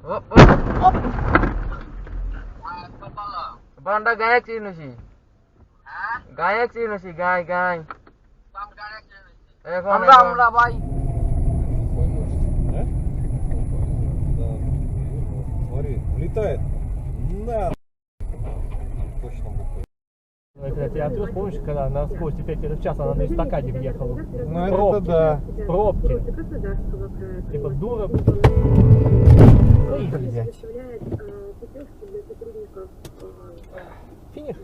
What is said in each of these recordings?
Oh, oh. Banda gayak sino sih? Gayak sino sih? Gay. हमरा भाई Смотри, улетает. На. Точно буквы. Это я отвез, помнишь, когда на скорости 5 км в час она на эстакаде въехала? Ну это да. Пробки. Типа дура. Выехали взять. Финиш?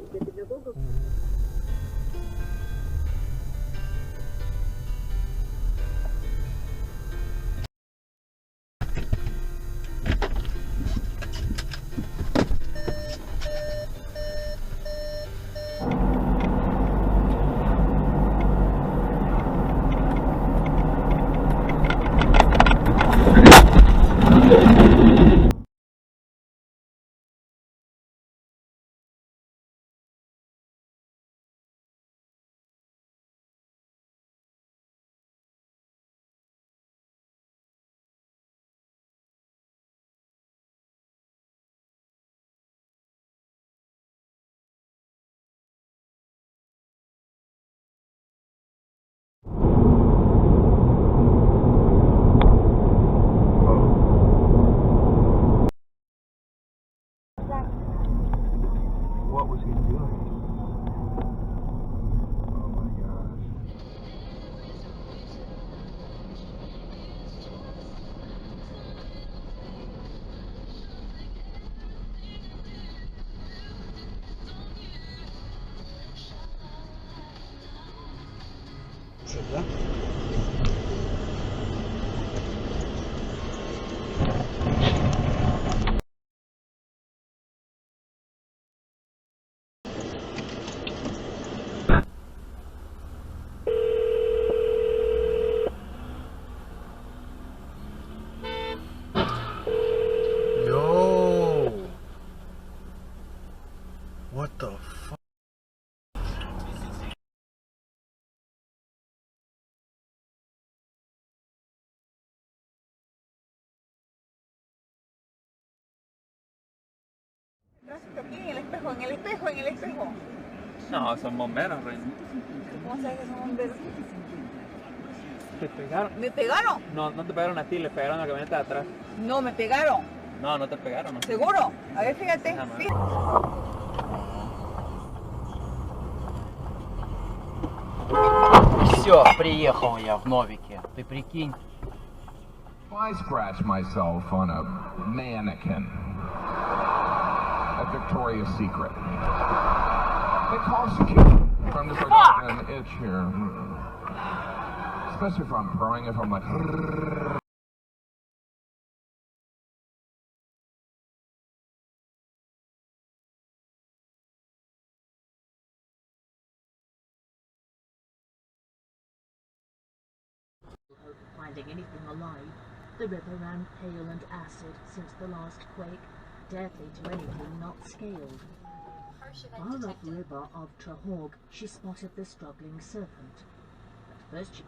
What was he doing? Oh my gosh. Сюда. Yo. What the fuck? Aquí en el espejo, en el espejo, en el espejo. No, son bomberos, Reina. ¿Cómo sabes que son bomberos? ¿Te pegaron? ¿Me pegaron? No, no te pegaron a ti, le pegaron a la camioneta de atrás. No, me pegaron. No, no te pegaron. No. ¿Seguro? A ver, fíjate. Déjame ver. Все, приехал я в Новике. Ты прикинь. I scratched myself on a mannequin at Victoria's Secret. It costs you. If I'm just like an itch here. Especially if I'm throwing, if I'm like. Finding anything alive, the river ran pale and acid since the last quake, deadly to anything not scaled. Far up river of Trahog, she spotted the struggling serpent. At first she